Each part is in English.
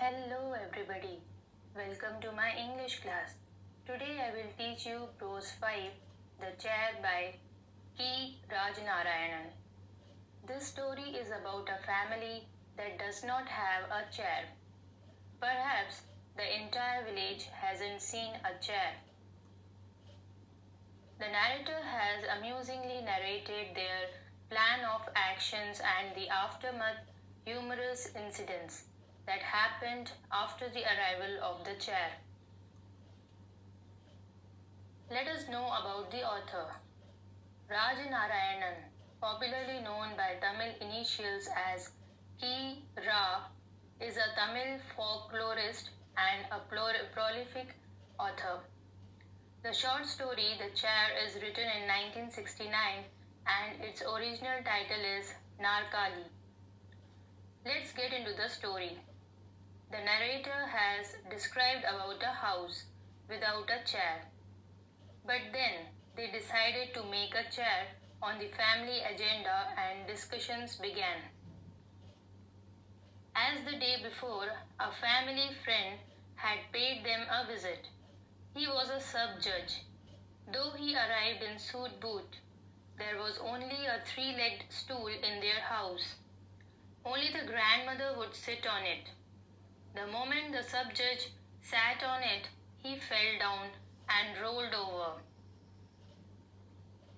Hello everybody. Welcome to my English class. Today I will teach you Prose 5, The Chair by K. Rajanarayanan. This story is about a family that does not have a chair. Perhaps the entire village hasn't seen a chair. The narrator has amusingly narrated their plan of actions and the aftermath humorous incidents that happened after the arrival of the chair. Let us know about the author. Rajanarayanan, popularly known by Tamil initials as K. Ra, is a Tamil folklorist and a prolific author. The short story The Chair is written in 1969 and its original title is Narkali. Let's get into the story. The narrator has described about a house without a chair. But then they decided to make a chair on the family agenda and discussions began. As the day before, a family friend had paid them a visit. He was a sub-judge. Though he arrived in suit boot, there was only a three-legged stool in their house. Only the grandmother would sit on it. The moment the sub-judge sat on it, he fell down and rolled over.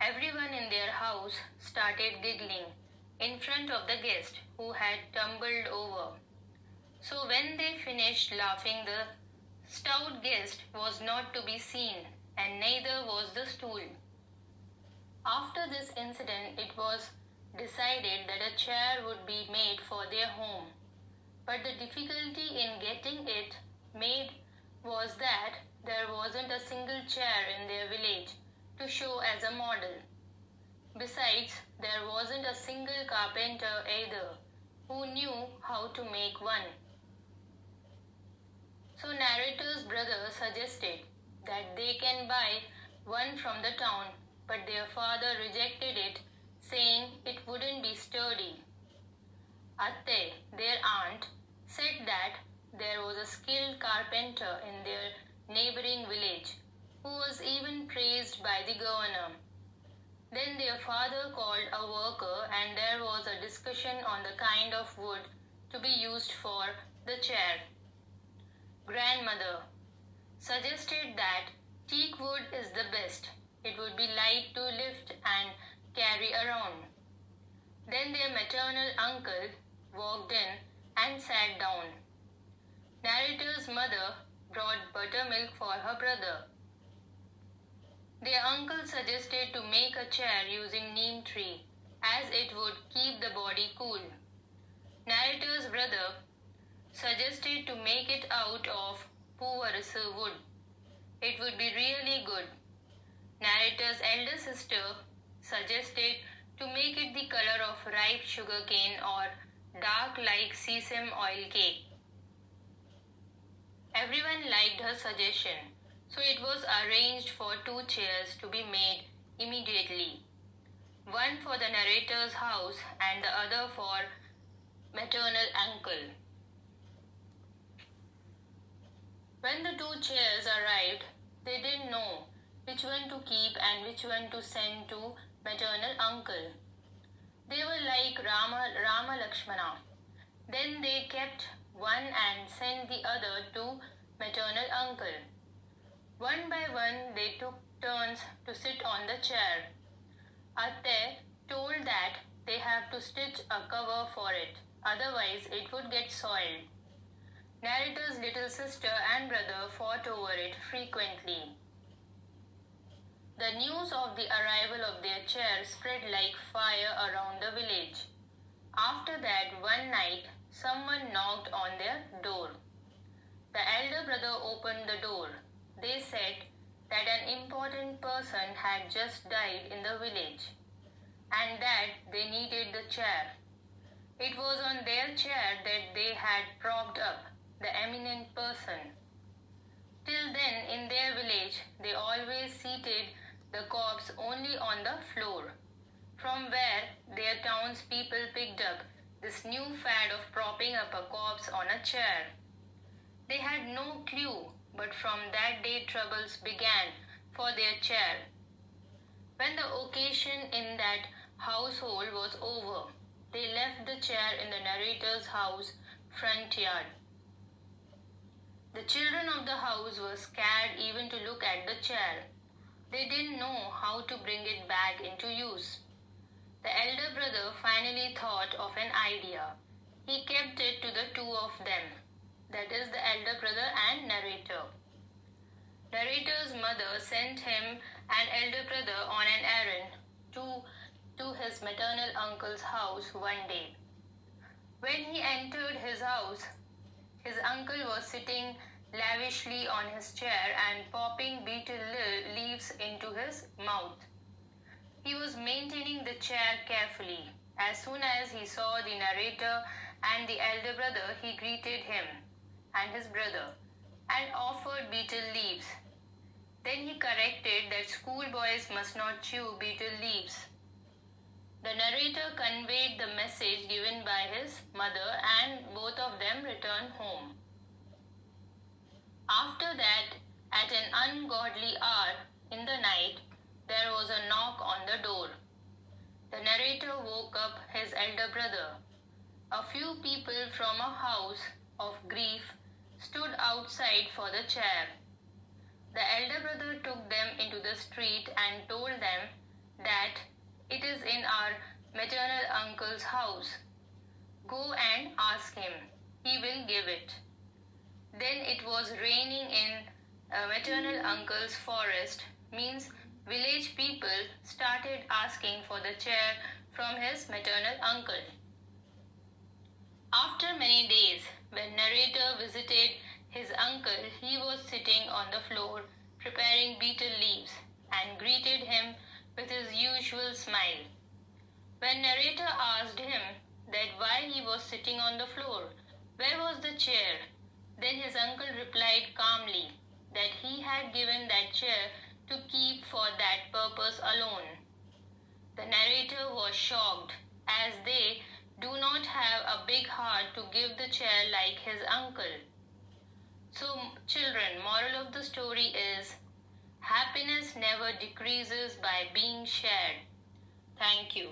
Everyone in their house started giggling in front of the guest who had tumbled over. So when they finished laughing, the stout guest was not to be seen, and neither was the stool. After this incident, it was decided that a chair would be made for their home. But the difficulty in getting it made was that there wasn't a single chair in their village to show as a model. Besides, there wasn't a single carpenter either who knew how to make one. So narrator's brother suggested that they can buy one from the town, but their father rejected it, saying it wouldn't be sturdy. Atte, their aunt, said that there was a skilled carpenter in their neighboring village who was even praised by the governor. Then their father called a worker and there was a discussion on the kind of wood to be used for the chair. Grandmother suggested that teak wood is the best. It would be light to lift and carry around. Then their maternal uncle walked in and sat down. Narrator's mother brought buttermilk for her brother. Their uncle suggested to make a chair using neem tree as it would keep the body cool. Narrator's brother suggested to make it out of poovarsu wood. It would be really good. Narrator's elder sister suggested to make it the color of ripe sugarcane or dark like sesame oil cake. Everyone liked her suggestion, so it was arranged for 2 chairs to be made immediately. One for the narrator's house and the other for maternal uncle. When the 2 chairs arrived, they didn't know which one to keep and which one to send to maternal uncle. They were like Rama Lakshmana. Then they kept one and sent the other to maternal uncle. One by one they took turns to sit on the chair. Atte told that they have to stitch a cover for it, otherwise it would get soiled. Narrator's little sister and brother fought over it frequently. The news of the arrival of their chair spread like fire around the village. After that, one night, someone knocked on their door. The elder brother opened the door. They said that an important person had just died in the village and that they needed the chair. It was on their chair that they had propped up the eminent person. Till then, in their village, they always seated the corpse only on the floor, from where their townspeople picked up this new fad of propping up a corpse on a chair. They had no clue, but from that day troubles began for their chair. When the occasion in that household was over, they left the chair in the narrator's house front yard. The children of the house were scared even to look at the chair. They didn't know how to bring it back into use. The elder brother finally thought of an idea. He kept it to the two of them, that is, the elder brother and narrator. Narrator's mother sent him and elder brother on an errand to his maternal uncle's house one day. When he entered his house, his uncle was sitting lavishly on his chair and popping betel leaves into his mouth. He was maintaining the chair carefully. As soon as he saw the narrator and the elder brother, he greeted him and his brother and offered betel leaves. Then he corrected that schoolboys must not chew betel leaves. The narrator conveyed the message given by his mother, and both of them returned home. After that, at an ungodly hour in the night, there was a knock on the door. The narrator woke up his elder brother. A few people from a house of grief stood outside for the chair. The elder brother took them into the street and told them that it is in our maternal uncle's house. Go and ask him. He will give it. Then it was raining in maternal uncle's forest, means village people started asking for the chair from his maternal uncle. After many days, when narrator visited his uncle, he was sitting on the floor preparing betel leaves and greeted him with his usual smile. When narrator asked him that why he was sitting on the floor, where was the chair, then his uncle replied calmly that he had given that chair to keep for that purpose alone. The narrator was shocked, as they do not have a big heart to give the chair like his uncle. So, children, moral of the story is, happiness never decreases by being shared. Thank you.